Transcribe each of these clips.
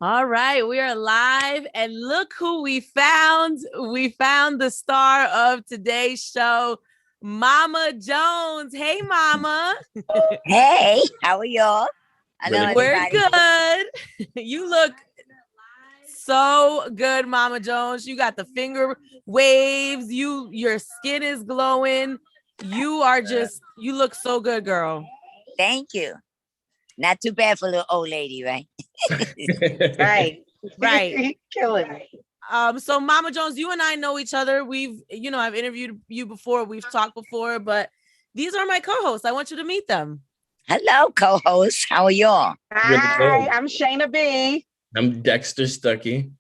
All right, we are live, and look who we found. We found the star of today's show, Mama Jones. Hey, Mama. Hey, how are y'all? Hello, Really We're everybody. good. You look so good, Mama Jones. You got the finger waves. Your skin is glowing. You look so good, girl. Thank you. Not too bad for a little old lady, right? Right. Killing me. So Mama Jones, you and I know each other. I've interviewed you before. We've talked before, but these are my co-hosts. I want you to meet them. Hello, co-host. How are y'all? Hi, I'm Shana B. I'm Dexter Stuckey.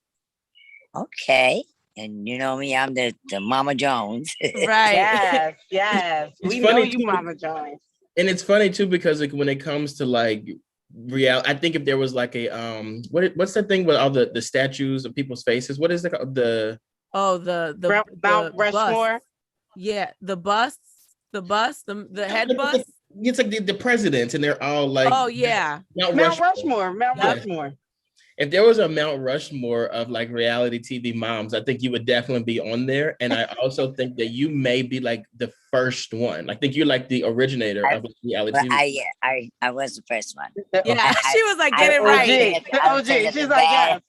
Okay. And you know me, I'm the Mama Jones. Right. Yes. It's We funny know you, too. Mama Jones. And it's funny too because like when it comes to like real, I think if there was like a what's that thing with all the statues of people's faces? What is it called? The Mount Rushmore. Bust. Yeah, the bust, the head bust. It's like the presidents, and they're all like, oh yeah, Mount Rushmore. If there was a Mount Rushmore of like reality TV moms, I think you would definitely be on there. And I also think that you may be like the first one. I think you're like the originator of reality TV. I was the first one. Yeah, she was like, get it right. OG. She's like, yes.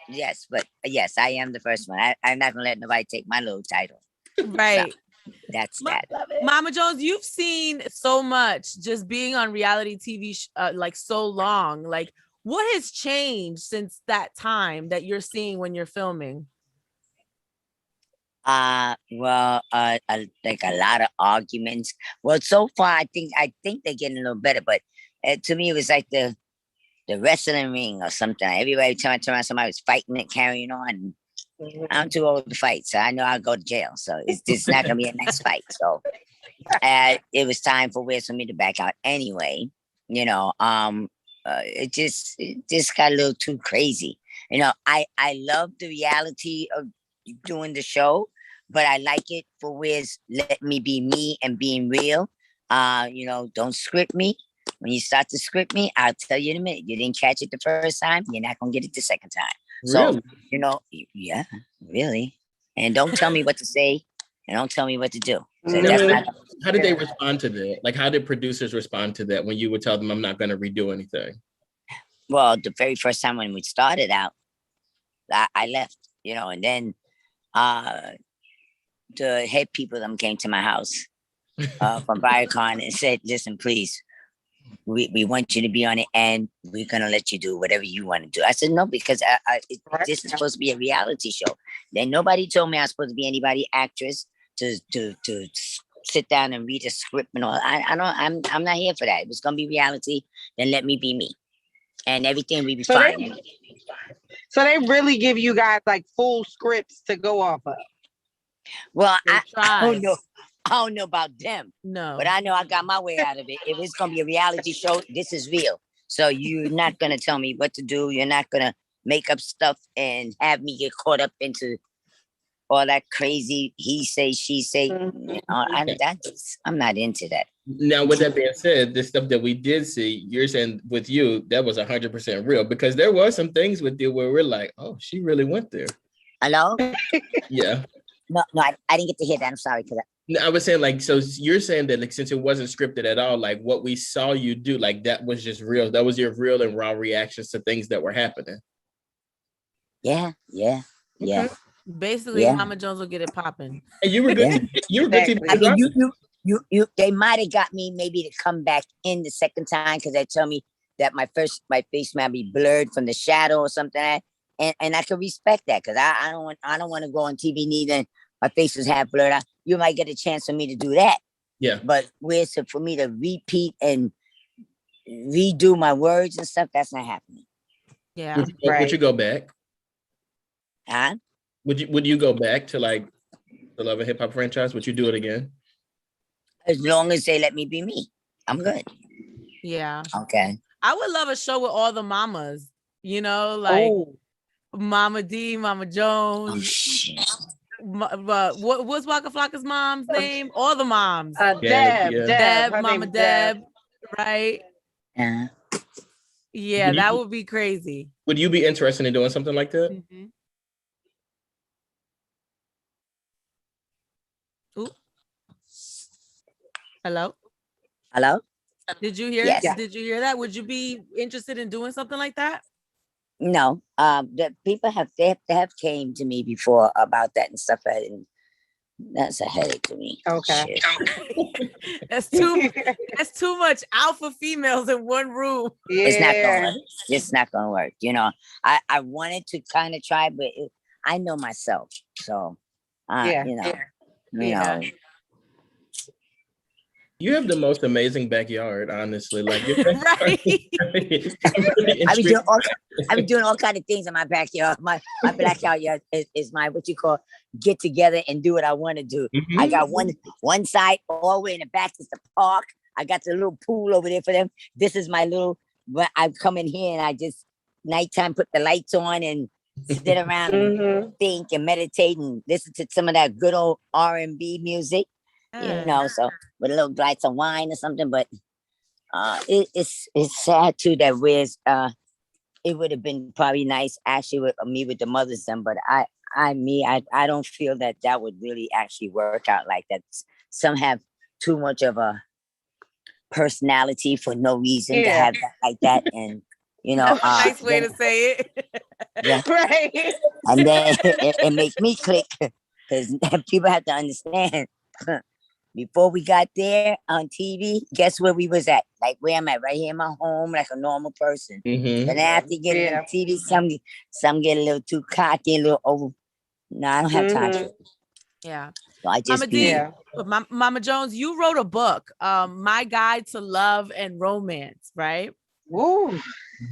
Yes, but yes, I am the first one. I'm not gonna let nobody take my little title. Right. So, that's that. Mama Jones, you've seen so much just being on reality TV like so long. Like, what has changed since that time that you're seeing when you're filming? Like a lot of arguments. Well, so far I think they're getting a little better, but to me it was like the wrestling ring or something. Everybody time I turn around, somebody was fighting and carrying on. I'm too old to fight, so I know I'll go to jail. So it's just not gonna be a nice fight. So it was time for me to back out anyway. You know, it just got a little too crazy. You know, I love the reality of doing the show, but I like it for where's let me be me and being real. You know, don't script me. When you start to script me, I'll tell you in a minute. You didn't catch it the first time, you're not gonna get it the second time. Really? So, you know, yeah, really. And don't tell me what to say and don't tell me what to do. So how did they respond to that? Like, how did producers respond to that when you would tell them I'm not going to redo anything? Well, the very first time when we started out, I left, you know, and then the head people them came to my house from Viacom and said, listen, please, we want you to be on it and we're going to let you do whatever you want to do. I said, no, because this is supposed to be a reality show. Then nobody told me I was supposed to be anybody actress to sit down and read a script and all. I'm not here for that. If it's going to be reality, then let me be me and everything will be fine. So they really give you guys like full scripts to go off of. Well, I don't know about them. No. But I know I got my way out of it. If it's going to be a reality show, this is real. So you're not going to tell me what to do. You're not going to make up stuff and have me get caught up into all that crazy he say, she say. You know, I'm not into that. Now, with that being said, the stuff that we did see, you're saying with you, that was 100% real because there was some things with you where we're like, oh, she really went there. Hello? Yeah. No, I didn't get to hear that. I'm sorry for that. I was saying, like, so you're saying that, like, since it wasn't scripted at all, like, what we saw you do, like, that was just real. That was your real and raw reactions to things that were happening. Yeah. Okay. Basically, Mama Jones will get it popping. And you were good. You were good. I mean, you. They might have got me maybe to come back in the second time because they tell me that my face might be blurred from the shadow or something, and I can respect that because I don't want to go on TV neither. My face is half blurred out. You might get a chance for me to do that. Yeah. But where's it for me to repeat and redo my words and stuff? That's not happening. Yeah. Would you go back? Huh? Would you go back to like the Love and Hip Hop franchise? Would you do it again? As long as they let me be me, I'm good. Yeah. Okay. I would love a show with all the mamas. You know, like Mama D, Mama Jones. Oh shit. What's Waka Flocka's mom's name? All the moms. Deb, Mama Deb, right? Yeah. Yeah, that would be crazy. Would you be interested in doing something like that? Mm-hmm. Ooh. Hello? Hello? Did you hear? Yes. Yeah. Did you hear that? Would you be interested in doing something like that? No. The people they have came to me before about that and stuff, and that's a headache to me. Okay. Shit. That's too much alpha females in one room. It's not gonna Yeah. work. It's not gonna work. You know, I wanted to kind of try, but I know myself, so Yeah. you know, Yeah. You have the most amazing backyard, honestly. Like your Right. I'm really I be doing intrigued. all kind of things in my backyard. My backyard is my what you call get together and do what I want to do. I Mhm. got one side all the way in the back is the park. I got the little pool over there for them. This is my little. But I come in here and I just nighttime put the lights on and sit around and think and meditate and listen to some of that good old R&B music. You know, so with a little glass of wine or something. But it's sad too that it would have been probably nice actually with me with the mother's son, but I don't feel that that would really actually work out like that. Some have too much of a personality for no reason to have that like that, and you know, Nice way to say it. yeah, Right. and then it makes me click because people have to understand. Before we got there on TV, guess where we was at? Like where I'm at, right here in my home, like a normal person. But after getting on TV, some get a little too cocky, a little over. No, I don't have time for it. Yeah. So I just Mama be D, Mama Jones, you wrote a book, My Guide to Love and Romance, right? Woo.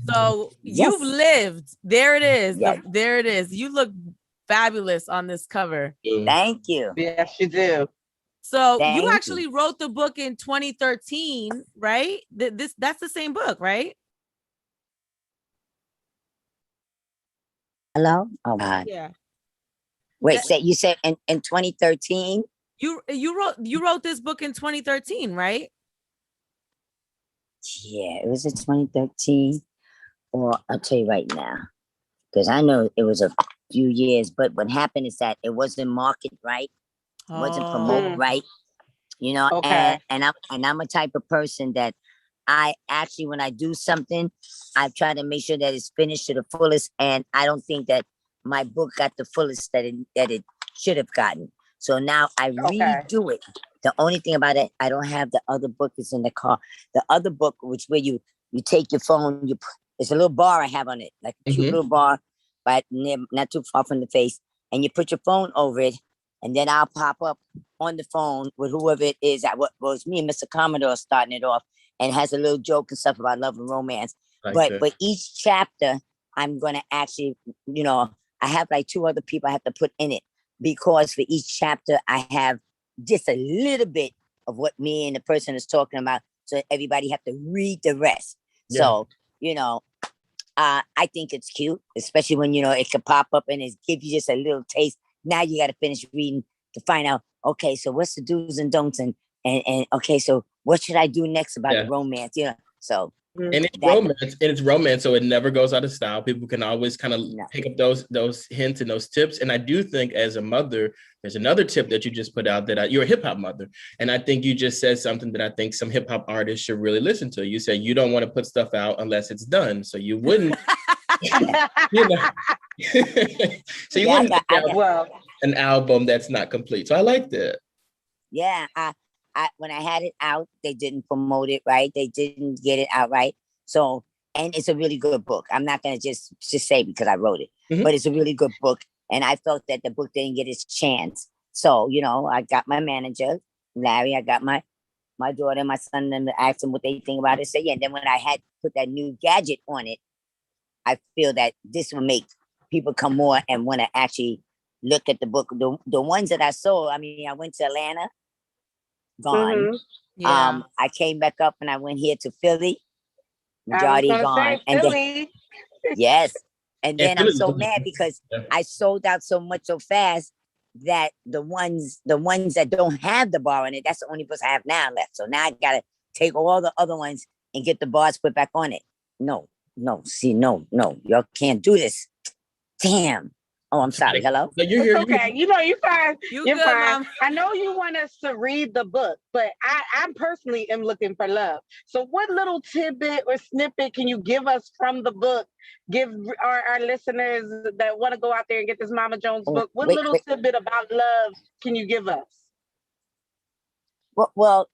So you've lived. There it is. Yes. There it is. You look fabulous on this cover. Thank you. Yes, you do. So Thank you you. actually wrote the book in 2013, right? That's the same book, right? Hello? Oh God. Yeah. Wait, you said in 2013? You wrote this book in 2013, right? Yeah, it was in 2013. Or I'll tell you right now, because I know it was a few years, but what happened is that it wasn't marketed right, wasn't promoted right, you know. Okay. And I'm a type of person that I actually, when I do something, I try to make sure that it's finished to the fullest, and I don't think that my book got the fullest that it should have gotten. So now I redo it. The only thing about it, I don't have the other book. It's in the car. The other book, which where you take your phone, it's a little bar I have on it, like a cute little bar, but not too far from the face, and you put your phone over it, and then I'll pop up on the phone with whoever it is. What was me and Mr. Commodore starting it off, and has a little joke and stuff about love and romance. But each chapter, I'm gonna actually, you know, I have like 2 other people I have to put in it, because for each chapter I have just a little bit of what me and the person is talking about, so everybody have to read the rest. Yeah. So, you know, I think it's cute, especially when, you know, it could pop up and it gives you just a little taste. Now you got to finish reading to find out, okay, so what's the do's and don'ts, and okay, so what should I do next about the romance? You know, so. And it's romance, so it never goes out of style. People can always kind of pick up those hints and those tips. And I do think, as a mother, there's another tip that you just put out that you're a hip hop mother, and I think you just said something that I think some hip hop artists should really listen to. You said you don't want to put stuff out unless it's done, so you wouldn't. You know, so you wouldn't put an album that's not complete. So I like that. Yeah, when I had it out, they didn't promote it right. They didn't get it out right. So, and it's a really good book. I'm not gonna just say because I wrote it, but it's a really good book. And I felt that the book didn't get its chance. So, you know, I got my manager, Larry. I got my daughter, my son, and asked them what they think about it. So yeah. And then when I had put that new gadget on it, I feel that this will make people come more and want to actually look at the book. The ones that I sold. I mean, I went to Atlanta. Gone. Yeah. I came back up and I went here to Philly. Majority gone. And then, yes. And then I'm so mad because I sold out so much so fast that the ones that don't have the bar on it, that's the only books I have now left. So now I gotta take all the other ones and get the bars put back on it. No, no, see, no, y'all can't do this. Damn. Oh, I'm sorry. Hello? No, you're It's here. okay. You know, you're fine. You You're good, fine. mom? I know you want us to read the book, but I personally am looking for love. So, what little tidbit or snippet can you give us from the book? Give our listeners that want to go out there and get this Mama Jones Oh, book. What wait, little wait. tidbit about love can you give us? Well,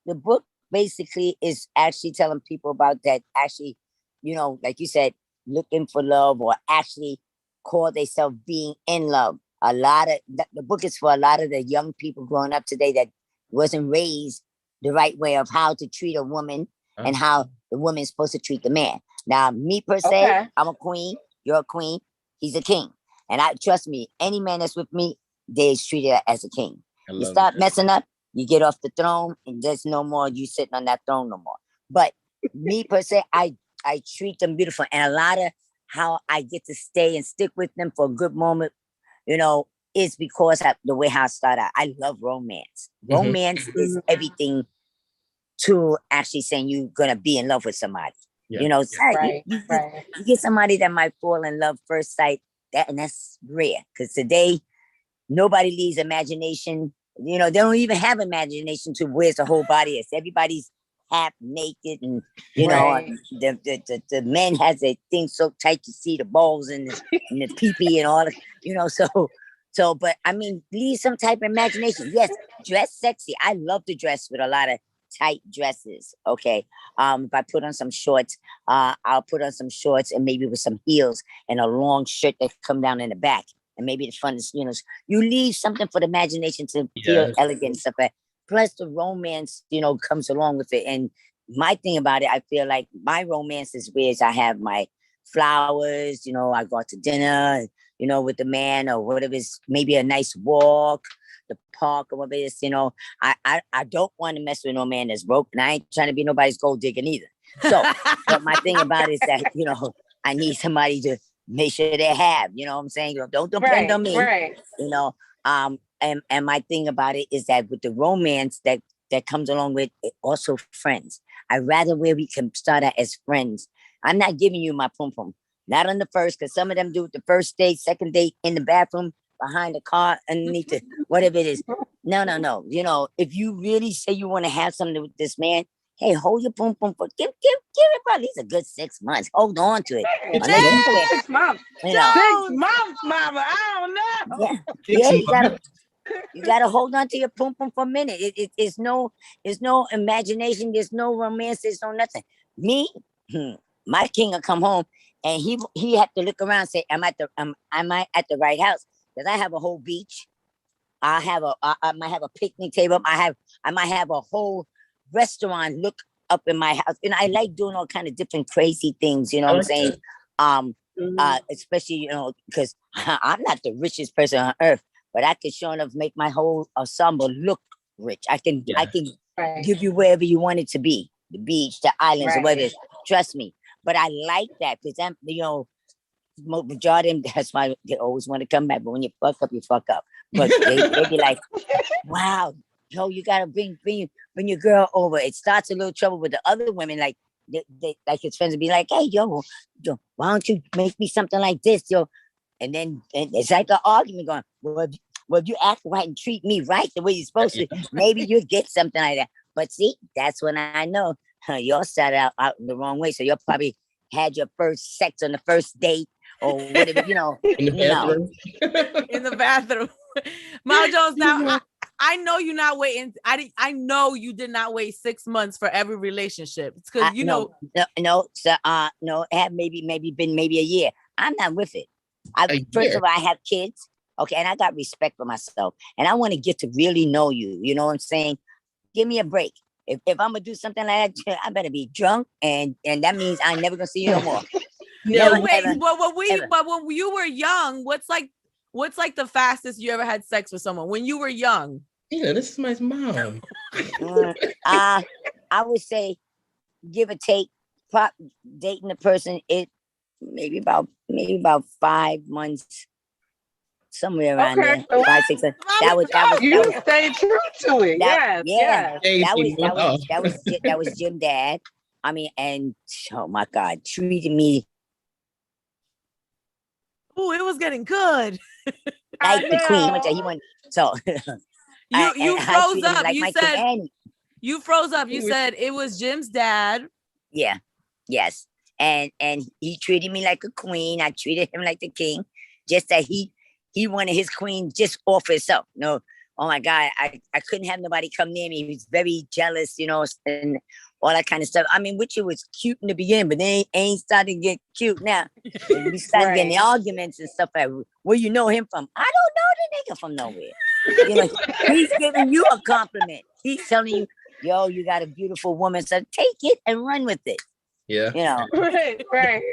the book basically is actually telling people about that. Actually, like you said, looking for love or actually call themselves being in love. A lot of the book is for a lot of the young people growing up today that wasn't raised the right way of how to treat a woman and how the woman's supposed to treat the man. Now, me per se, Okay. I'm a queen. You're a queen. He's a king. And I trust me, any man that's with me, they's treated as a king. You start messing up, you get off the throne, and there's no more you sitting on that throne no more. But me per se, I treat them beautiful, and a lot of how I get to stay and stick with them for a good moment, is because the way how I start out. I love romance. Romance is everything to actually saying you're gonna be in love with somebody. Yeah. Right. You get somebody that might fall in love first sight, and that's rare because today nobody leaves imagination. They don't even have imagination to where's the whole body is. Everybody's half naked, and Right. the men has their things so tight to see the balls and the pee-pee and all that. So, but I mean, leave some type of imagination. Yes, dress sexy. I love to dress with a lot of tight dresses. Okay. If I put on some shorts, I'll put on some shorts and maybe with some heels and a long shirt that come down in the back. And maybe the fun is, you leave something for the imagination to feel elegant and stuff. Plus the romance, comes along with it. And my thing about it, I feel like my romance is where I have my flowers, I go out to dinner, with the man or whatever is maybe a nice walk, the park or whatever it is, I don't want to mess with no man that's broke. And I ain't trying to be nobody's gold digger neither. So, but my thing about it is that, I need somebody to make sure they have, what I'm saying? Don't depend on me. Right. And my thing about it is that with the romance that comes along with it, also friends. I'd rather where we can start out as friends. I'm not giving you my pum pum. Not on the first, because some of them do it the first date, second date, in the bathroom, behind the car, underneath the whatever it is. No. If you really say you want to have something with this man, hey, hold your pum pum for give it probably a good 6 months. Hold on to it. Unless 6 months. 6 months, mama. I don't know. Yeah, you gotta hold on to your pum pum for a minute. It's no imagination. There's no romance. There's no nothing. Me, my king will come home and he had to look around and say, am I at the right house? Because I have a whole beach. I might have a picnic table. I might have a whole restaurant look up in my house. And I like doing all kind of different crazy things, you know what I'm saying? Especially, because I'm not the richest person on earth, but I can sure enough make my whole ensemble look rich. I can give you wherever you want it to be, the beach, the islands, or whatever it is. Trust me. But I like that because I'm, majority of them, that's why they always want to come back. But when you fuck up, you fuck up. But they be like, wow, you gotta bring your girl over. It starts a little trouble with the other women, like they like his friends would be like, hey, why don't you make me something like this, And then it's like an argument going, well, if you act right and treat me right the way you're supposed to, maybe you'll get something like that. But see, that's when I know y'all started out the wrong way. So y'all probably had your first sex on the first date or whatever, In the bathroom. In the bathroom. Mama Jones, now I know you're not waiting. I know you did not wait 6 months for every relationship. It's because no, it had maybe been a year. I'm not with it. First of all, I have kids. Okay, and I got respect for myself. And I want to get to really know you. You know what I'm saying? Give me a break. If I'm gonna do something like that, I better be drunk, and that means I'm never gonna see you no more. But when you were young, what's like the fastest you ever had sex with someone when you were young? Yeah, this is my mom. I would say, give or take, dating the person, it maybe about 5 months. Somewhere around there, 5, 6. That was stay true to it. That was Jim Dad. I mean, and oh my God, treated me Oh, it was getting good. like the queen. He went so. You I froze treated him up. like You my queen. said And you froze up. You said it was Jim's dad. yeah, yes, and he treated me like a queen. I treated him like the king. Just that he wanted his queen just all for himself. No, oh my God, I couldn't have nobody come near me. He was very jealous, you know, and all that kind of stuff. I mean, Richard was cute in the beginning, but they ain't starting to get cute now. And we started getting the arguments and stuff like, where you know him from? I don't know the nigga from nowhere. You know, he's giving you a compliment. He's telling you, yo, you got a beautiful woman, so take it and run with it. Yeah. You know. Right.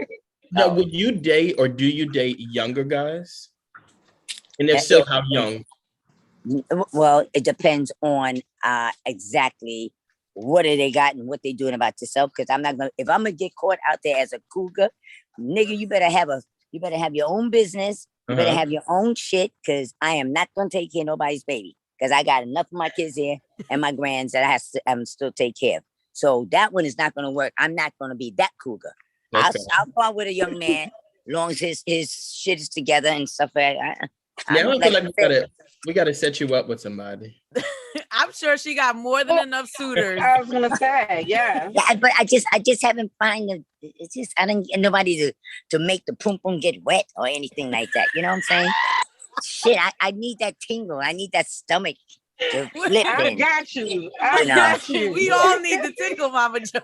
Now, would you date or do you date younger guys? And if so, how young? Well, it depends on exactly what are they got and what they doing about themselves. Because I'm not gonna, if I'm gonna get caught out there as a cougar, nigga, you better have your own business. You better have your own shit. Because I am not gonna take care of nobody's baby. Because I got enough of my kids here and my grands that I'm still take care of. So that one is not gonna work. I'm not gonna be that cougar. Okay. I'll go out with a young man, as long as his shit is together and stuff like that. Now I feel like we gotta set you up with somebody. I'm sure she got more than enough suitors. I was gonna say, yeah. Yeah, but I just haven't found it's just I didn't get nobody to make the pum pum get wet or anything like that. You know what I'm saying? Shit, I need that tingle. I need that stomach to flip. I got you. I got you. We all need the tingle, Mama Joe.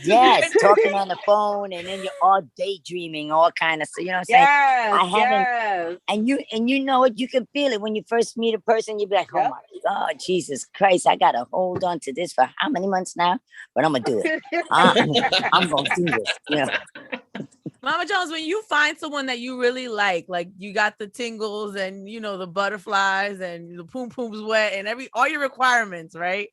Yes, talking on the phone and then you're all daydreaming, all kind of stuff. You know what I'm saying? Yes, I haven't, and you know it. You can feel it when you first meet a person. You be like, oh my God, Jesus Christ! I gotta hold on to this for how many months now? But I'm gonna do it. I'm gonna do this. You know. Mama Jones, when you find someone that you really like you got the tingles and you know the butterflies and the poom poom's wet and all your requirements, right?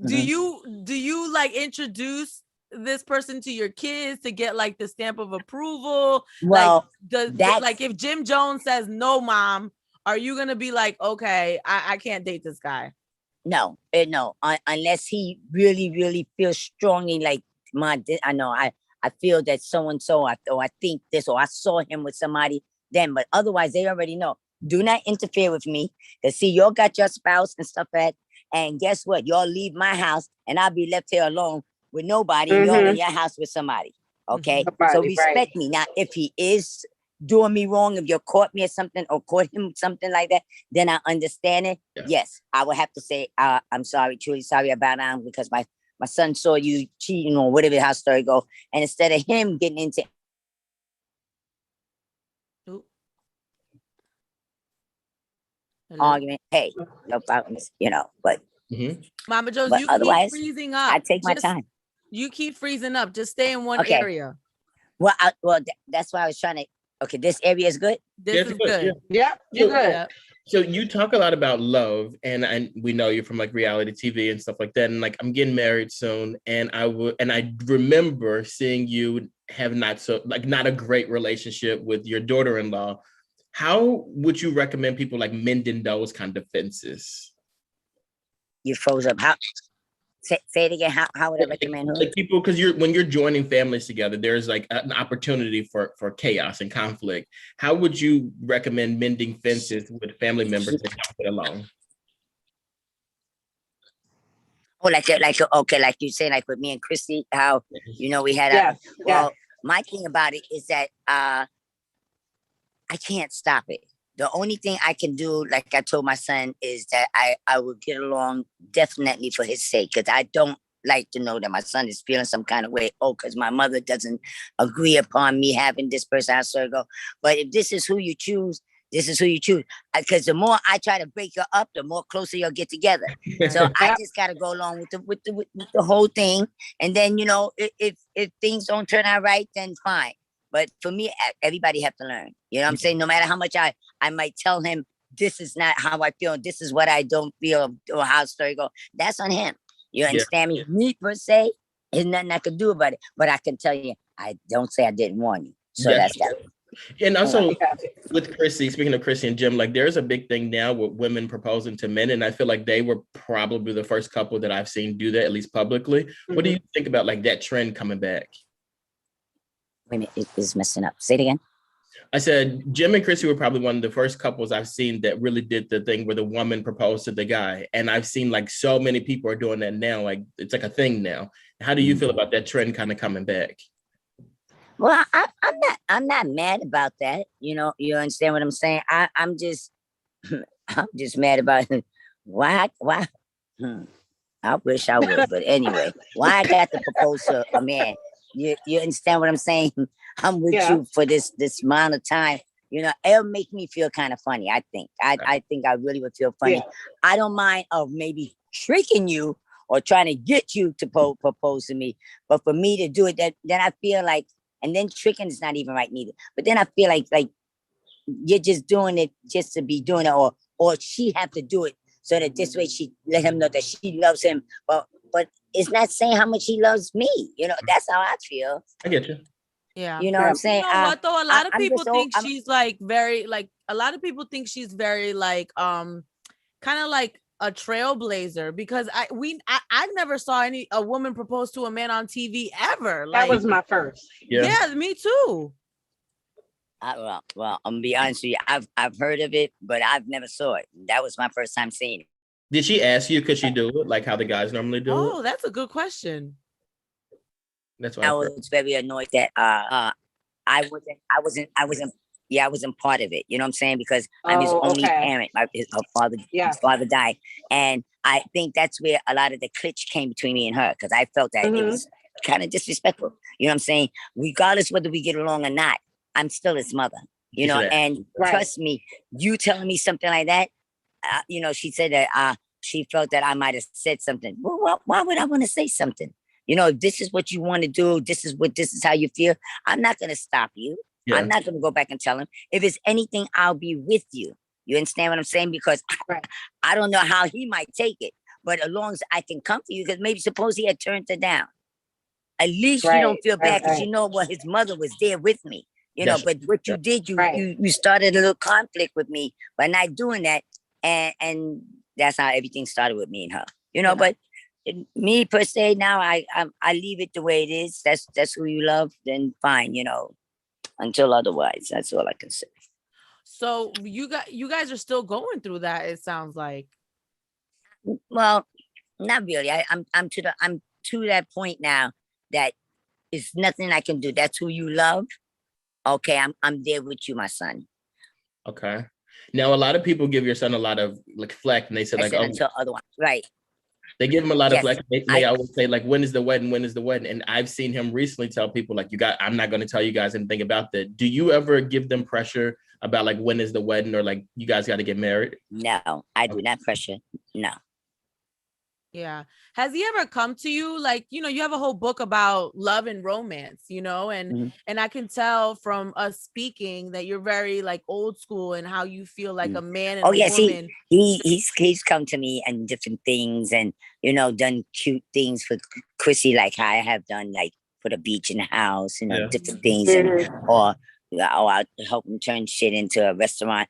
Mm-hmm. Do you like introduce this person to your kids to get like the stamp of approval? Well, like if Jim Jones says no, mom, are you gonna be like, okay, I can't date this guy? No, unless he really, really feels strongly like I feel that so-and-so, or I think this, or I saw him with somebody then, but otherwise they already know. Do not interfere with me. Because see, y'all got your spouse and stuff like that. And guess what? Y'all leave my house and I'll be left here alone with nobody. Mm-hmm. Y'all in your house with somebody. Okay? So respect me. Now, if he is doing me wrong, if you caught me or something, or caught him something like that, then I understand it. Yeah. Yes, I would have to say, I'm sorry, truly sorry about it, because my son saw you cheating or whatever, how story go. And instead of him getting into argument, hey, no problems, you know, but Mama Jones, you keep freezing up. I take my time. You keep freezing up. Just stay in one area. Well, that's why I was trying to. Okay, this area is good. This is good. Yeah, you're good. Yeah. So you talk a lot about love, and we know you from like reality TV and stuff like that. And like I'm getting married soon, and I remember seeing you have not a great relationship with your daughter-in-law. How would you recommend people like mending those kind of fences? You froze up. How? Say it again. How would I recommend like people, because when you're joining families together, there's like an opportunity for chaos and conflict. How would you recommend mending fences with family members that don't get along? Oh, like you say, like with me and Chrissy, how we had my thing about it is that I can't stop it. The only thing I can do, like I told my son, is that I will get along definitely for his sake, because I don't like to know that my son is feeling some kind of way. Oh, because my mother doesn't agree upon me having this person. I sort of go, but if this is who you choose, this is who you choose. Because the more I try to break you up, the more closer you'll get together. So I just got to go along with the whole thing. And then, if things don't turn out right, then fine. But for me, everybody have to learn. You know what I'm saying? No matter how much I might tell him, this is not how I feel, this is what I don't feel, or how the story go. That's on him. You understand me? Me, per se, there's nothing I can do about it. But I can tell you, I don't say I didn't warn you. So that's that. And also Yeah. with Chrissy, speaking of Chrissy and Jim, like there's a big thing now with women proposing to men, and I feel like they were probably the first couple that I've seen do that, at least publicly. What do you think about like that trend coming back? Wait a minute, it is messing up. Say it again. I said Jim and Chrissy were probably one of the first couples I've seen that really did the thing where the woman proposed to the guy. And I've seen like so many people are doing that now. Like it's like a thing now. How do you feel about that trend kind of coming back? Well, I'm not mad about that. You understand what I'm saying? I'm just mad about why. I wish I would, but anyway, why I got to propose to a man? You understand what I'm saying? I'm with you for this amount of time. It'll make me feel kind of funny. I think I think I really would feel funny. Yeah. I don't mind of maybe tricking you or trying to get you to propose to me, but for me to do it, then I feel like, and then tricking is not even right neither. But then I feel like you're just doing it just to be doing it, or she have to do it so that this way she let him know that she loves him. But it's not saying how much he loves me. That's how I feel. I get you. Yeah. You know what I'm saying? You know what though? A lot of people think she's like very like a lot of people think she's very like kind of like a trailblazer, because I've never saw a woman propose to a man on TV ever. That was my first. Yeah, me too. Well, I'm gonna be honest with you. I've heard of it, but I've never saw it. That was my first time seeing it. Did she ask you, could she do it like how the guys normally do it? Oh, that's a good question. That's why I was very annoyed that I wasn't part of it. You know what I'm saying? Because I'm his only parent. His father died, and I think that's where a lot of the clitch came between me and her, because I felt that it was kind of disrespectful. You know what I'm saying? Regardless whether we get along or not, I'm still his mother. And trust me, you telling me something like that, she said that she felt that I might have said something. Well, why would I want to say something? If this is what you want to do, this is how you feel, I'm not going to stop you. Yeah. I'm not going to go back and tell him. If it's anything, I'll be with you. You understand what I'm saying? Because I don't know how he might take it, but as long as I can come to you, because maybe suppose he had turned her down. At least you don't feel bad, because his mother was there with me. But what you did, you started a little conflict with me by not doing that. And that's how everything started with me and her, but me per se, now I leave it the way it is. That's who you love, then fine, until otherwise. That's all I can say. So you guys are still going through that, it sounds like. Well, not really. I'm to that point now that it's nothing I can do. That's who you love. Okay, I'm there with you, my son. Okay. Now a lot of people give your son a lot of like flack, and they said until otherwise, right? They give him a lot of flack. They always say like, when is the wedding? When is the wedding? And I've seen him recently tell people like, I'm not going to tell you guys anything about that. Do you ever give them pressure about like, when is the wedding, or like you guys got to get married? No, I do not pressure. No. Yeah. Has he ever come to you? Like, you have a whole book about love and romance, and I can tell from us speaking that you're very like old school and how you feel like a man and a woman. He's come to me and different things, and done cute things for Chrissy, like how I have done, like put a beach in the house, different things, or I'll help him turn shit into a restaurant.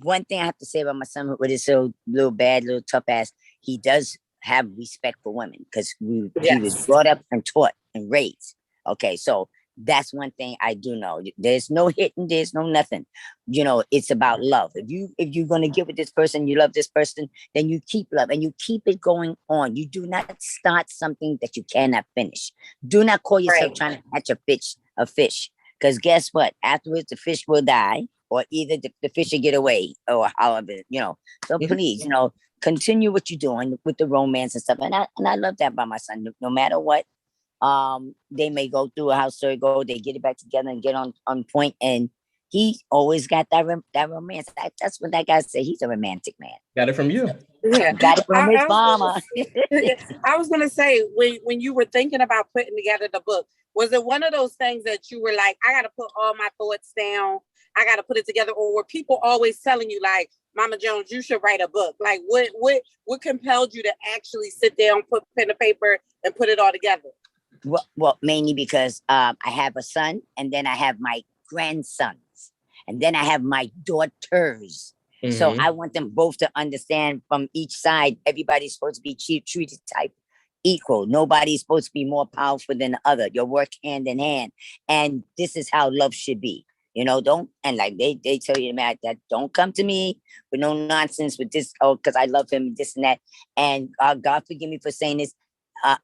One thing I have to say about my son with his little tough ass, he does have respect for women, because he was brought up and taught and raised. Okay, so that's one thing I do know. There's no hitting, there's no nothing. It's about love. If you're gonna get with this person, you love this person, then you keep love and you keep it going on. You do not start something that you cannot finish. Do not call yourself trying to catch a fish, because guess what? Afterwards, the fish will die, or either the fish will get away, or however, So please, continue what you're doing with the romance and stuff. And I love that by my son. No matter what, they may go through a house circle, they get it back together and get on point. And he always got that romance. That's what that guy said. He's a romantic man. Got it from you. Yeah, got it from his mama. I was gonna say, when you were thinking about putting together the book, was it one of those things that you were like, I got to put all my thoughts down, I got to put it together, or were people always telling you like, Mama Jones, you should write a book? Like, what compelled you to actually sit down, put pen to paper, and put it all together? Well, mainly because I have a son, and then I have my grandsons, and then I have my daughters. So I want them both to understand from each side, everybody's supposed to be treated type equal. Nobody's supposed to be more powerful than the other. You work hand in hand. And this is how love should be. You know, don't, and like they tell you that don't come to me with no nonsense with this, oh, because I love him, this and that. And God forgive me for saying this,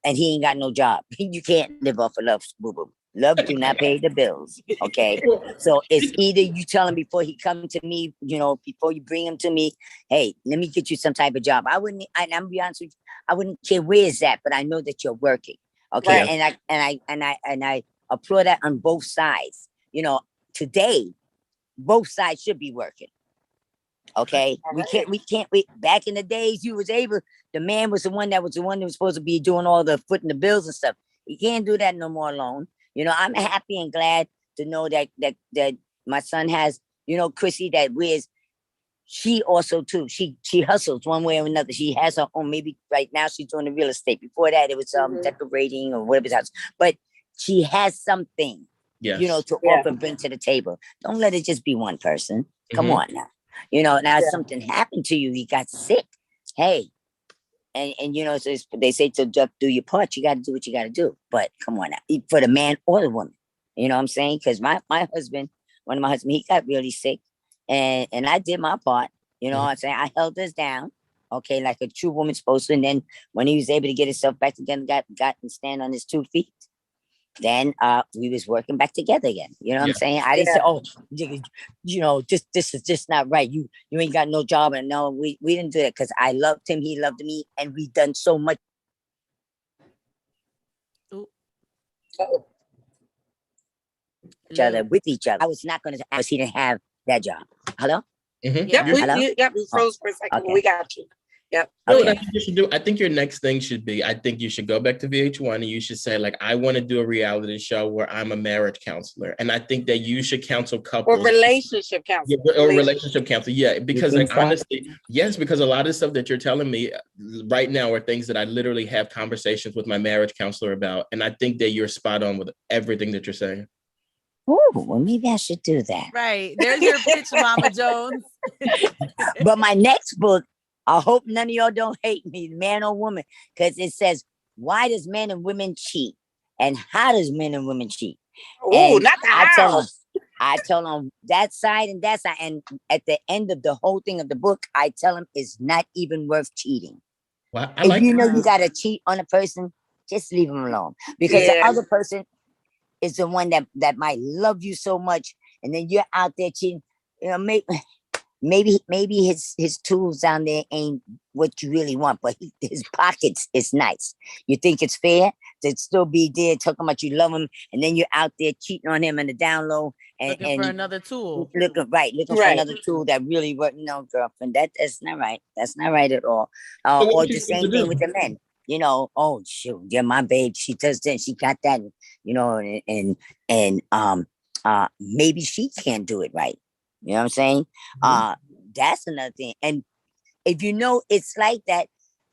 and he ain't got no job. You can't live off of love, boo-boo. Love do not pay the bills. Okay. So it's either you tell him before he come to me, you know, before you bring him to me, hey, let me get you some type of job. I'm gonna be honest with you, I wouldn't care where it's at, but I know that you're working. Okay. Right. And I applaud that on both sides. You know, today, both sides should be working. Okay. We can't back in the days the man was the one that was supposed to be doing all the footing the bills and stuff. You can't do that no more alone. You know, I'm happy and glad to know that my son has, you know, Chrissy, that she also too, she hustles one way or another. She has her own, maybe right now she's doing the real estate. Before that, it was decorating or whatever's house. But she has something, you know, to offer and bring to the table. Don't let it just be one person. Come on now. You know, now something happened to you, you got sick. Hey. And you know, so they say to do your part, you got to do what you got to do. But come on now, for the man or the woman, you know what I'm saying? Because my husband, he got really sick, and I did my part. You know what I'm saying? I held us down, okay, like a true woman's supposed to. And then when he was able to get himself back together, got and stand on his 2 feet, then we was working back together again. You know what I'm saying? I didn't say, oh, you know, this is just not right. You ain't got no job. And no, we didn't do that, because I loved him, he loved me, and we done so much each other with each other. I was not going to ask he didn't have that job. Hello? Yep, we froze for a second. Okay. We got you. Yep. Okay. What I think you should do, I think your next thing should be, I think you should go back to VH1 and you should say, like, I want to do a reality show where I'm a marriage counselor. And I think that you should counsel couples. Or relationship counselor. Yeah, or relationship counselor. Yeah. Because like, honestly, yes, because a lot of stuff that you're telling me right now are things that I literally have conversations with my marriage counselor about. And I think that you're spot on with everything that you're saying. Oh, well, maybe I should do that. Right. There's your pitch, Mama Jones. But my next book, I hope none of y'all don't hate me, man or woman, because it says, why does men and women cheat? And how does men and women cheat? Oh, not the how. I tell them that side and that side. And at the end of the whole thing of the book, I tell them it's not even worth cheating. Well, if you know you got to cheat on a person, just leave them alone. Because the other person is the one that might love you so much. And then you're out there cheating. You know, maybe his tools down there ain't what you really want, but his pockets is nice. You think it's fair to still be there talking about you love him, and then you're out there cheating on him in the down low and looking for another tool. Looking for another tool that really worked. No, girlfriend, that's not right. That's not right at all. Or the same thing with the men. You know, oh shoot, yeah, my babe, she does this, she got that, you know, and maybe she can't do it right. You know what I'm saying? That's another thing. And if you know it's like that,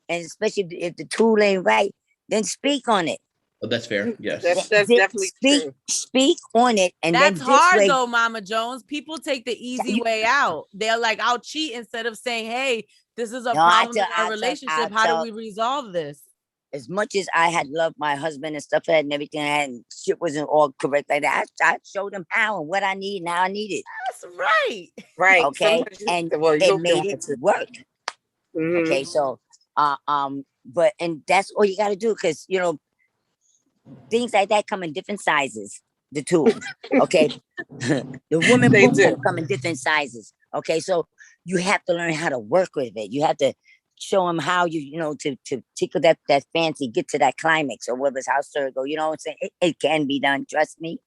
and especially if the tool ain't right, then speak on it. Oh, that's fair. Yes. That's definitely true. Speak on it. And that's then hard though, Mama Jones. People take the easy way out. They're like, I'll cheat instead of saying, hey, this is a problem in our relationship. How do we resolve this? As much as I had loved my husband and stuff and everything, and shit wasn't all correct like that, I showed him how and what I need and how I need it. That's right. Right. Okay. And it made it work. Okay. So, but that's all you got to do, because, you know, things like that come in different sizes. The tools. Okay. The woman boom come in different sizes. Okay. So you have to learn how to work with it. You have to show them how you know, to tickle that fancy, get to that climax, or whatever's how go. You know what I'm saying? It can be done. Trust me.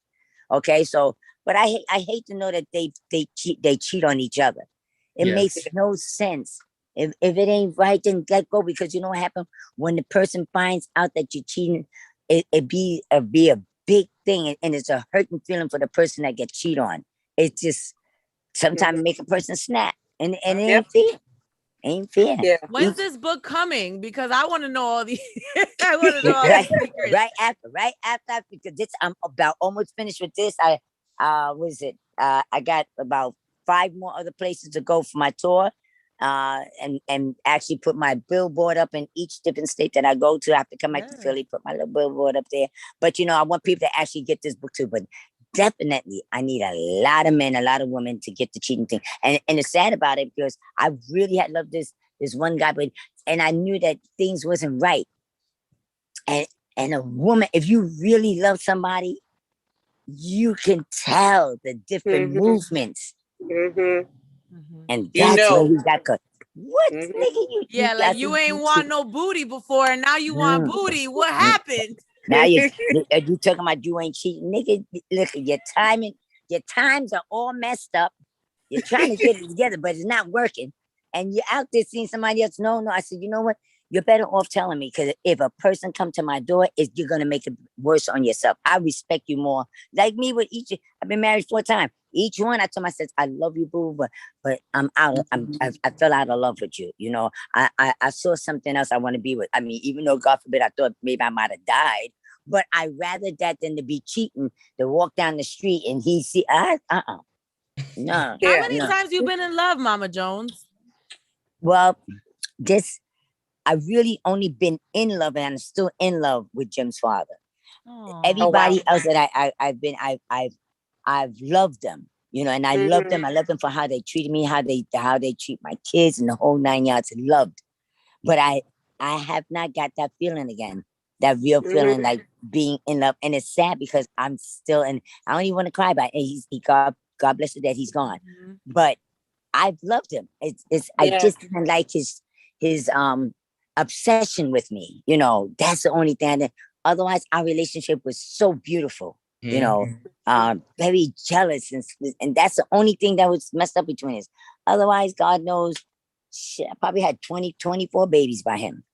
Okay. So, but I hate to know that they cheat on each other. It makes no sense. If it ain't right, then let go, because you know what happens when the person finds out that you're cheating. It be a big thing, and it's a hurting feeling for the person that gets cheated on. It just sometimes make a person snap, and it ain't fair. Ain't fair. Yeah. When's this book coming? Because I want to know all these. I want to know all these secrets. Right after, because I'm about almost finished with this. what is it? I got about 5 more other places to go for my tour. And actually put my billboard up in each different state that I go to. I have to come back to Philly, put my little billboard up there. But I want people to actually get this book too. But definitely, I need a lot of men, a lot of women to get the cheating thing. And it's sad about it because I really had loved this one guy, and I knew that things wasn't right. And a woman, if you really love somebody, you can tell the different movements. And that's when we got cut. What, nigga? You ain't want no booty before, and now you want booty. What happened? Now you talking about you ain't cheating, nigga. Look, your times are all messed up. You're trying to get it together, but it's not working. And you're out there seeing somebody else. No. I said, you know what? You're better off telling me, because if a person come to my door, you're gonna make it worse on yourself. I respect you more. Like me with each. I've been married 4 times. Each one, I told myself, I love you, boo, but I'm out. I fell out of love with you. I saw something else I want to be with. I mean, even though God forbid I thought maybe I might have died, but I rather that than to be cheating, to walk down the street and he see no. How many times you been in love, Mama Jones? Well, I really only been in love, and I'm still in love with Jim's father. Aww. Everybody else that I've loved them, and I love them. I love them for how they treated me, how they treat my kids, and the whole 9 yards. Loved, but I have not got that feeling again, that real feeling like being in love, and it's sad because I'm still in. I don't even want to cry about it. God bless it that he's gone, but I've loved him. I just didn't like his obsession with me. That's the only thing. Otherwise, our relationship was so beautiful. Very jealous, and that's the only thing that was messed up between us. Otherwise, God knows, shit, I probably had 24 babies by him.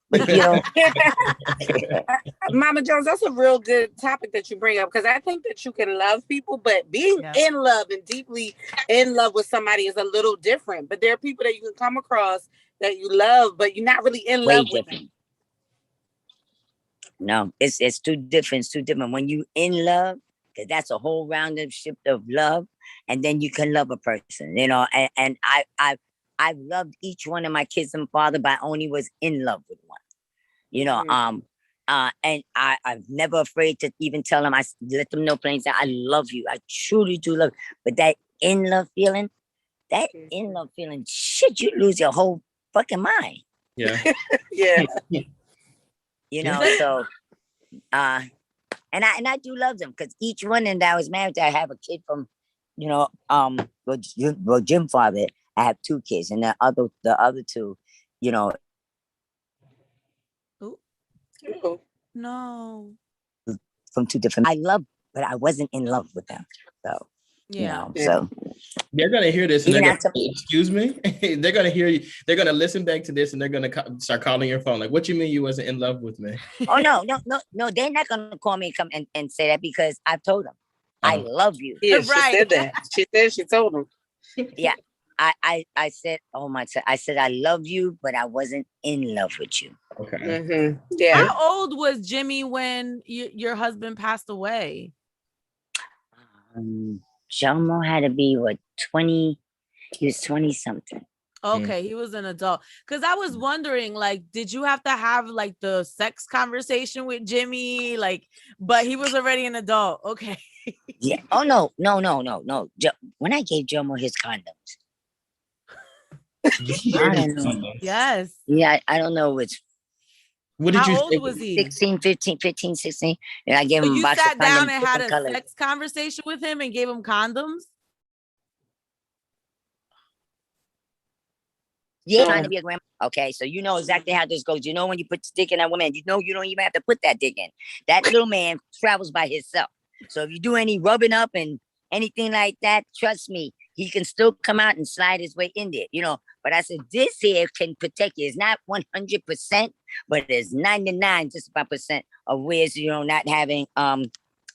Mama Jones, that's a real good topic that you bring up, because I think that you can love people, but being in love and deeply in love with somebody is a little different. But there are people that you can come across that you love, but you're not really in love with them. No, it's too different. It's too different. When you in love, because that's a whole rounded shift of love, and then you can love a person, and I've loved each one of my kids and father, but I only was in love with one, and I'm never afraid to even tell them. I let them know plain that I love you. I truly do love you. But that in love feeling, shit, you lose your whole fucking mind. Yeah. So, and I do love them, because each one that I was married to, I have a kid from, Jim father. I have 2 kids, and the other 2, No. From 2 different. I love, but I wasn't in love with them. So, so they're gonna hear this and they're gonna excuse me. They're gonna hear you. They're gonna listen back to this and they're gonna start calling your phone. Like, what you mean you wasn't in love with me? Oh no! They're not gonna call me and come and say that, because I've told them I love you. Yeah, she said that. She said she told them. Yeah. I said, I said I love you, but I wasn't in love with you. Okay. Yeah. How old was Jimmy when your husband passed away? Jomo had to be 20. He was 20 something. Okay, he was an adult. Because I was wondering, like, did you have to have like the sex conversation with Jimmy? Like, but he was already an adult. Okay. Yeah. Oh no. When I gave Jomo his condoms. I don't know. Yes. Yeah, I don't know which. What did How old was he? 16, 15, 16. And I gave him a you box sat of down condoms, and had a colors. sex conversation with him and gave him condoms? Yeah, trying to be a grandma. Okay, so you know exactly how this goes. You know when you put the dick in that woman, you don't even have to put that dick in. That little man travels by himself. So if you do any rubbing up and anything like that, trust me, he can still come out and slide his way in there, But I said, this here can protect you. It's not 100%, but it's 99 just about percent of ways, not having,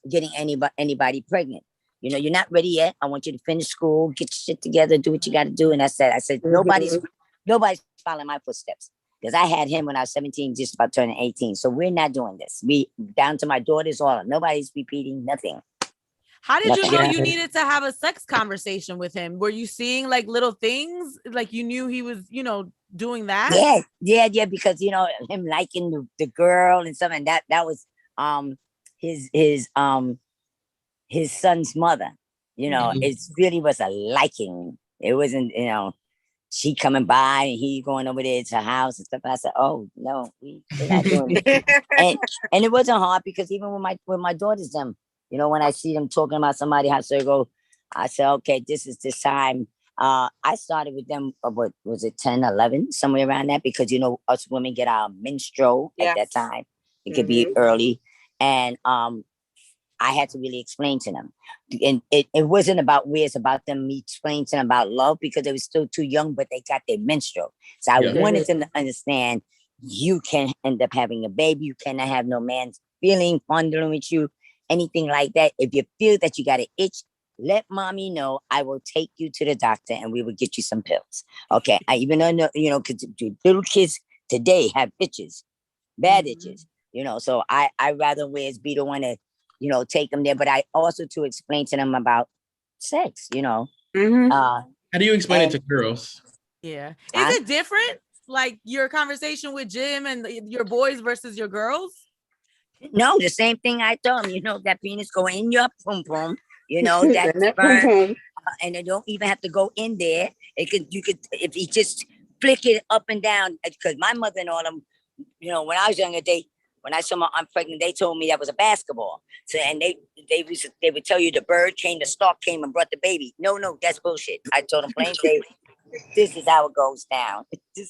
getting anybody pregnant. You're not ready yet. I want you to finish school, get your shit together, do what you got to do. And I said, nobody's following my footsteps, because I had him when I was 17, just about turning 18. So we're not doing this. We down to my daughters, all. Nobody's repeating nothing. How did you Nothing. know you needed to have a sex conversation with him? Were you seeing like little things? Like you knew he was, doing that? Yeah, because him liking the girl and something, that was his his son's mother. It really was a liking. It wasn't, she coming by and he going over there to her house and stuff. I said, oh no, we're not doing it. and it wasn't hard because even with my daughters, them, when I see them talking about somebody, how they go, I said, okay, this is this time. I started with them, what was it, 10, 11, somewhere around that, because us women get our menstrual at that time. It could be early. And I had to really explain to them. And it wasn't about where, it's about me explaining to them about love because they were still too young, but they got their menstrual. So I wanted them to understand you can end up having a baby. You cannot have no man's feeling, fondling with you, anything like that. If you feel that you got an itch, let mommy know. I will take you to the doctor and we will get you some pills. Okay. I even know, because little kids today have itches, bad itches, so I rather be the one to, take them there. But I also to explain to them about sex, How do you explain it to girls? Yeah. Is it different? Like your conversation with Jim and your boys versus your girls? No, the same thing I told him, that penis go in your pum pum, that sperm, and it don't even have to go in there. You could, if you just flick it up and down, because my mother and all them, when I was younger, when I saw my aunt pregnant, they told me that was a basketball. So, and they would tell you the bird came, the stork came and brought the baby. No, that's bullshit. I told them plain, this is how it goes down.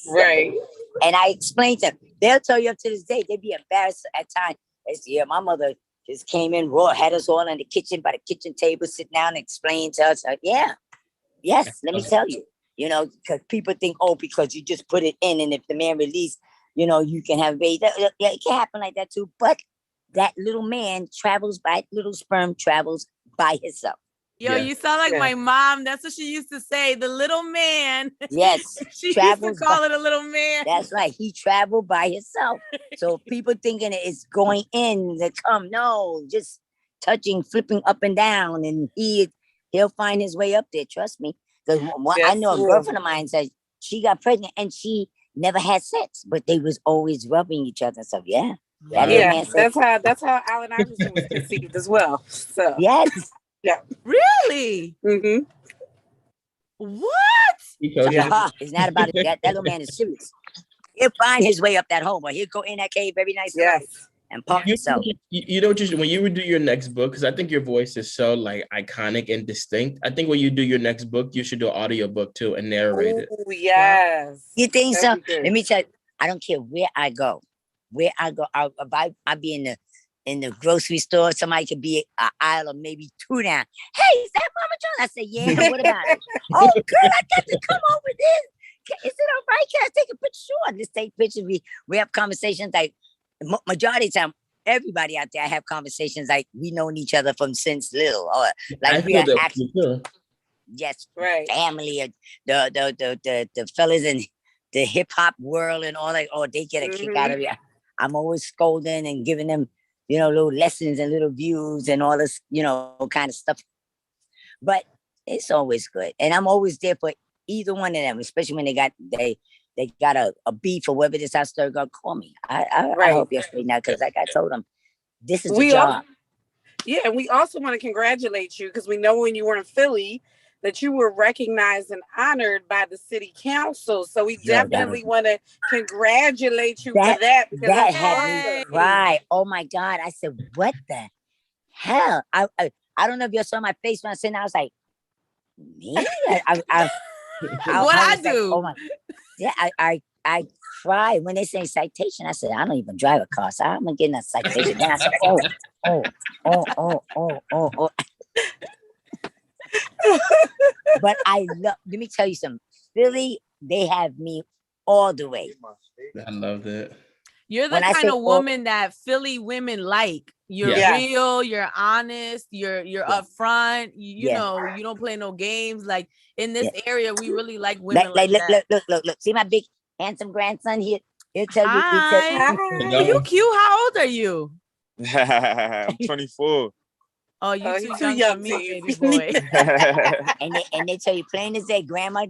Right. And I explained to them. They'll tell you up to this day, they'd be embarrassed at times. They say, my mother just came in raw, had us all in the kitchen by the kitchen table, sit down and explain to us. Yes, let me tell you, because people think, because you just put it in and if the man released, you can have a baby. It can happen like that too. But that little sperm travels by himself. Yo, you sound like my mom. That's what she used to say. The little man. Yes. She used to call it a little man. That's right. He traveled by himself. So people thinking it's going in to come. No, just touching, flipping up and down. And he'll find his way up there. Trust me. Because I know a girlfriend of mine said she got pregnant and she never had sex, but they was always rubbing each other. So that's how Allen Iverson was conceived as well. So yes. Yeah. Really? Mm-hmm. What? It's not about it. That little man is serious. He'll find his way up that hole, but he'll go in that cave very nice and pump himself. When you would do your next book, because I think your voice is so like iconic and distinct. I think when you do your next book, you should do an audio book too and narrate it. Oh, yes. You think so? Let me tell you, I don't care where I go. I'll be in the grocery store. Somebody could be an aisle or maybe two down. Hey, is that Mama John? I said, yeah. What about it? Oh, good. I got to come over there. Is it all right? Can I take a picture? Sure. Let's take pictures. We have conversations like majority of the time. Everybody out there, I have conversations like we known each other from since little, or like we are actually, yes, right, family, or the fellas in the hip hop world and all that. Oh, they get a kick out of it. I'm always scolding and giving them, little lessons and little views and all this, kind of stuff. But it's always good, and I'm always there for either one of them, especially when they got a beef or whatever this house they're gonna call me. I hope you're straight now because like I told them, this is the job. And we also want to congratulate you because we know when you were in Philly that you were recognized and honored by the city council. So we definitely want to congratulate you for that. Because that had me cry. Oh my God. I said, what the hell? I don't know if you saw my face when I said that. I was like, me? What I do? Like, oh my, yeah, I cry when they say citation. I said, I don't even drive a car, so I'm gonna get a citation. Then I said, oh. But let me tell you something. Philly, they have me all the way. I love that. You're the kind of woman that Philly women like. You're real, you're honest, you're upfront. You know, you don't play no games. Like in this area, we really like women like that. Look. See my big handsome grandson here? He'll tell you. Hi. You cute. How old are you? I'm 24. Oh, you He's too young for me, baby boy. And they tell you plain as day, grandma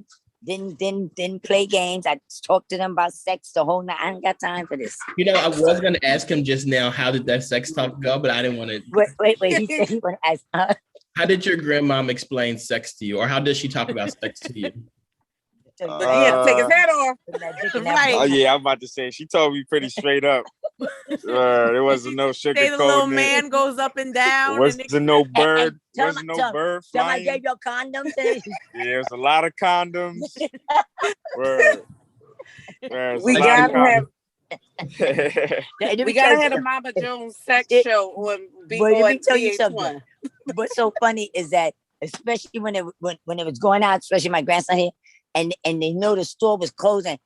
didn't play games. I talked to them about sex the whole night. I ain't got time for this. You know, I was gonna ask him just now, how did that sex talk go? But I didn't want to. Wait. He said he want to ask. How did your grandmom explain sex to you, or how does she talk about sex to you? But he had to take his head off. Right. Oh yeah, I'm about to say she told me pretty straight up. There wasn't no sugar Say the little coating it. man goes up and down. Wasn't no bird. Tell Wasn't my- no bird Somebody flying. gave your condoms. Yeah, there's a lot of condoms. Word. There's We a lot of gotta have condoms. we gotta have a Mama Jones sex show on Let me tell you VH1. something. What's so funny is that, especially when it was going out, especially my grandson here, and they know the store was closing.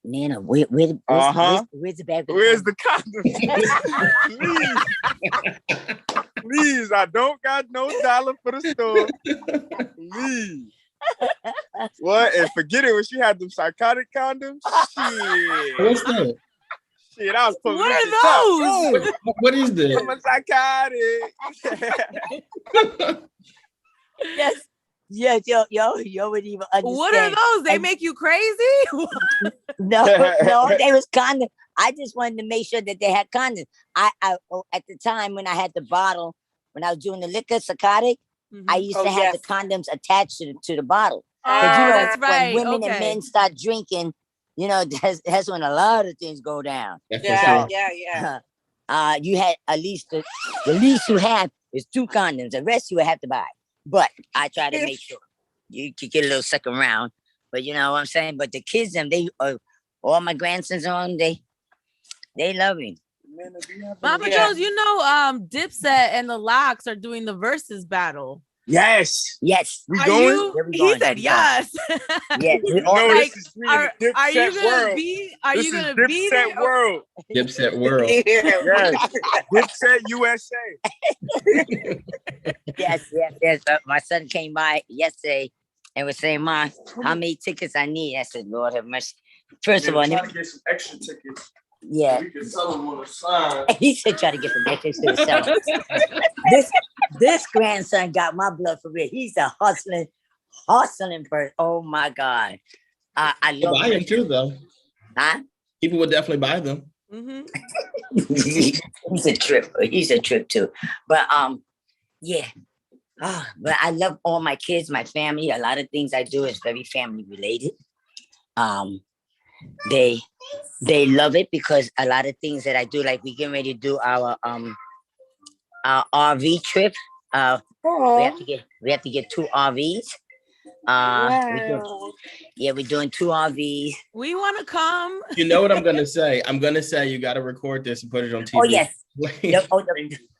Nana, where's the bag? Where's the condoms? Please, I don't got no dollar for the store. Please. What? And forget it when she had them psychotic condoms. Shit. What's that? Shit, I was pulling What this are shit out. those? Ooh, What is this? I'm a psychotic. Yes, yo would even understand. What are those? They make you crazy? No, they was condom. I just wanted to make sure that they had condoms. I at the time when I had the bottle, when I was doing the liquor psychotic, I used to have the condoms attached to the bottle. Oh, that's right. When women and men start drinking, you know, that's when a lot of things go down. Yeah. You had at least the least you have is 2 condoms. The rest you would have to buy. But I try to make sure you could get a little second round. But you know what I'm saying? But the kids, they all my grandsons on, they love me. Mama Jones, you know, Dipset and the Locks are doing the versus battle. Yes. Yes. We Are going? you? He said yes. Yes. Like, This is are you gonna world. be? Are This you is gonna be there? Dipset world. Dipset world. Yes. Dipset USA. Yes. My son came by yesterday and was saying, "Ma, how many tickets I need?" I said, "Lord have mercy." First of all, try to get some extra tickets. yeah. We can sell them on the side. He said, "Try to get some extra to sell." This grandson got my blood for real. He's a hustling person. Oh my God. I love Buy them too, though. Huh? People would definitely buy them. Mm-hmm. He's a trip. He's a trip too. But yeah. But I love all my kids, my family. A lot of things I do is very family related. They love it because a lot of things that I do, like we getting ready to do our RV trip. We have to get 2 RVs. We're doing 2 RVs. We want to come. You know what I'm gonna say? I'm gonna say you got to record this and put it on TV. Oh yes.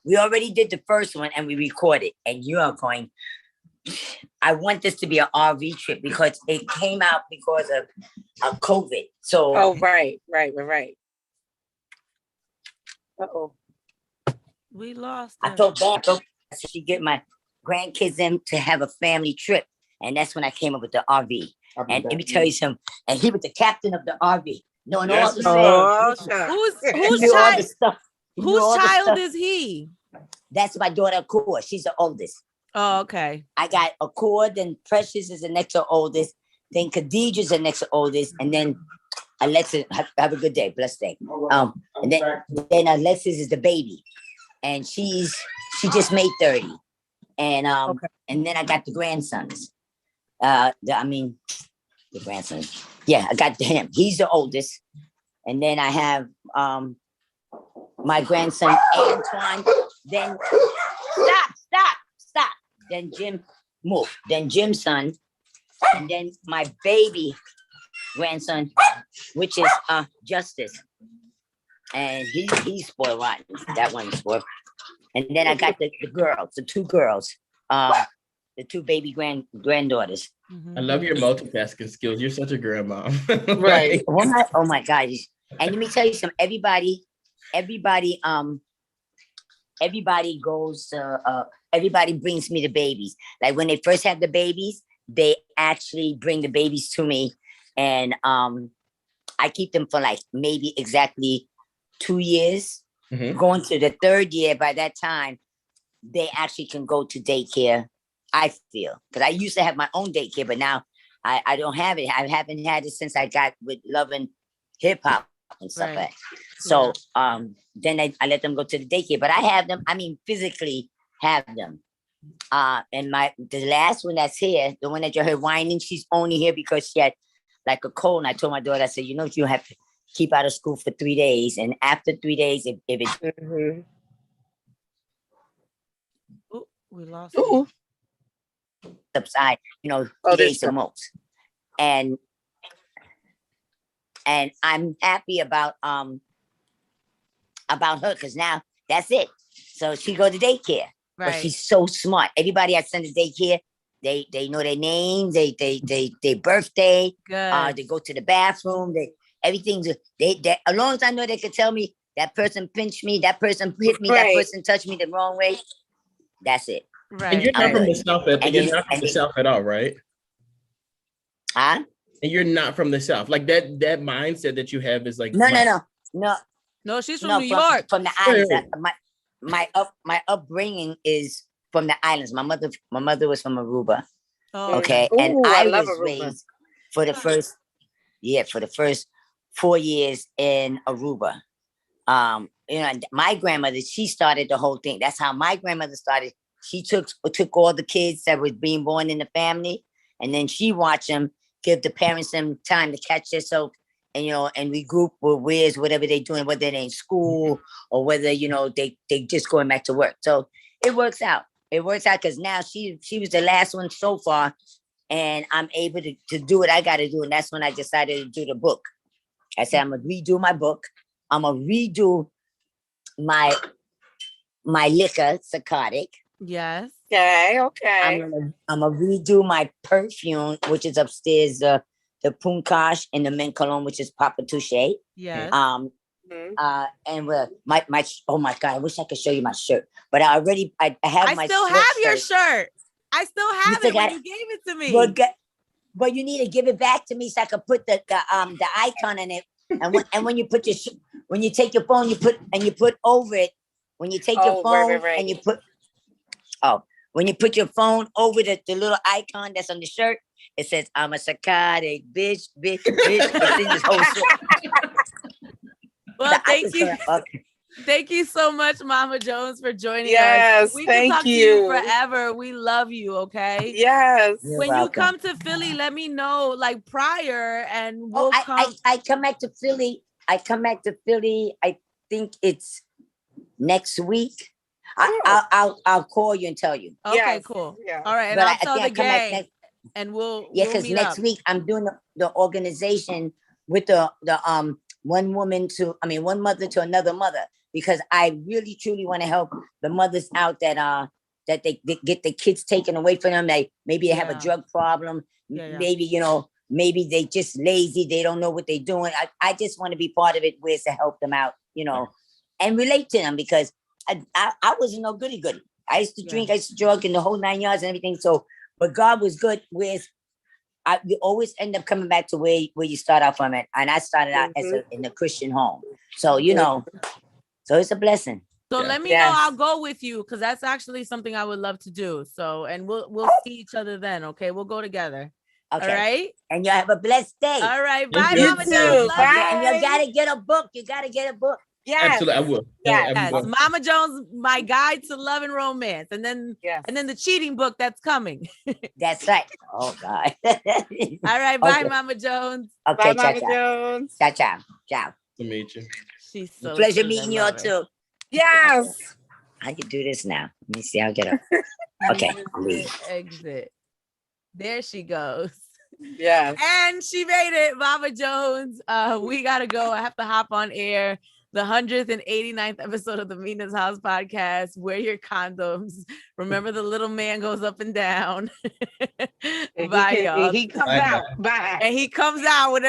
We already did the first one and we recorded. And you are going. I want this to be an RV trip because it came out because of COVID. So. Oh right. Uh-oh. We lost. I felt bad. I should get my grandkids in to have a family trip. And that's when I came up with the RV. And let me tell you something. And he was the captain of the RV. Knowing all the stuff. Whose child is he? That's my daughter, Akua. She's the oldest. Oh, okay. I got Akua, then Precious is the next to oldest. Then Khadijah's the next to oldest. And then Alexis, have a good day. Blessed day. And then Alexis is the baby. And she just made 30. And and then I got the grandsons. The grandsons. Yeah, I got him. He's the oldest. And then I have my grandson Antoine. Then stop. Then Jim move. Then Jim's son. And then my baby grandson, which is Justice. And he's spoiled rotten. That one's spoiled. And then I got the girls, the 2 girls, the 2 baby granddaughters. Mm-hmm. I love your multitasking skills. You're such a grandma. Right. Oh my God. And let me tell you something. Everybody goes to everybody brings me the babies. Like when they first have the babies, they actually bring the babies to me. And I keep them for like maybe exactly 2 years. Mm-hmm. Going to the 3rd year. By that time, they actually can go to daycare. I feel because I used to have my own daycare, but now I don't have it. I haven't had it since I got with loving hip hop and stuff Right. like that. So then I let them go to the daycare, but I have them. I mean, physically have them. And the last one that's here, the one that you heard whining, she's only here because she had like a cold. And I told my daughter, I said, you know, you have to keep out of school for 3 days, and after 3 days, if it Ooh, we lost. Ooh. subside, you know, 3 Oh, days the most. And I'm happy about her because now that's it. So she go to daycare, but Right. she's so smart. Everybody I send to daycare, they know their names, they birthday, Good. they go to the bathroom, everything's they as long as I know they can tell me that person pinched me, that person hit me, that Right. person touched me the wrong way. That's it. And Right. you're not I'm from the good. South. And You're then- not from and the then- South at all, right? Huh? And you're not from the South. Like that mindset that you have is like No, she's from No, New York. from the islands. Right. My upbringing is from the islands. My mother was from Aruba. Oh, Okay, Ooh, and I I love was Aruba. raised for the first 4 years in Aruba. You know, and my grandmother, she started the whole thing. That's how my grandmother started. She took all the kids that was being born in the family, and then she watched them, give the parents some time to catch themselves, and you know, and we group with where's whatever they doing, whether they're in school or whether you know they just going back to work. So it works out. It works out because now she was the last one so far, and I'm able to do what I got to do, and that's when I decided to do the book. I said I'm gonna redo my book. I'm gonna redo my liquor, psychotic. yes. Okay. I'm gonna redo my perfume, which is upstairs, the Punkash and the Men Cologne, which is Papa Touche. Yes. And my oh my God, I wish I could show you my shirt, but I have I my still have your sweatshirt. shirt. I still have still it when got you gave it to me. But you need to give it back to me so I can put the icon in it. And when you put when you take your phone, you put over it. When you take your phone right. and you put when you put your phone over the little icon that's on the shirt, it says I'm a psychotic bitch. It's in this whole shirt. Well, The thank you. icon- okay. Thank you so much, Mama Jones, for joining us. Yes, We can thank talk to you. you forever. We love you, okay? Yes. You're When welcome. you come to Philly, let me know like prior and we'll Oh, come. I come back to Philly. I think it's next week. I'll call you and tell you. Okay, Yes, cool. yeah. All right, and But I'll I tell think the I come back gang next. and we'll Because meet next up. week I'm doing the organization with the one mother to another mother, because I really truly want to help the mothers out that they get the kids taken away from them. Maybe they have a Yeah. drug problem. Yeah. Maybe they just lazy. They don't know what they're doing. I just want to be part of it, ways to help them out, and relate to them, because I wasn't no goody goody. I used to drink, I used to drug in the whole 9 yards and everything. So, but God was good with. You always end up coming back to where you start out from it. And I started out in a Christian home. So, so it's a blessing. So Yeah. let me Yes. know. I'll go with you because that's actually something I would love to do. So, and we'll see each other then. Okay, we'll go together. Okay. All right. And y'all have a blessed day. All right. Thank Bye, you. Mama You Jones. too. Love Bye. you. And you gotta get a book. Yes. Absolutely, I will. Yes. Yes, Mama Jones, my guide to love and romance, and then the cheating book that's coming. That's right. Oh God. All right, bye, Okay. Mama Jones. Okay, Bye, Mama ciao. Jones. Ciao. To meet you. She's so Pleasure sweet. I meeting you all love her. too. Yes. How you do this now? Let me see. I'll get up. Okay. Leave. Exit. There she goes. Yes. And she made it, Mama Jones. We gotta go. I have to hop on air. The 189th episode of the Mina's House podcast. Wear your condoms. Remember, the little man goes up and down. Bye, y'all. He comes Bye-bye. out. Bye. And he comes out whenever.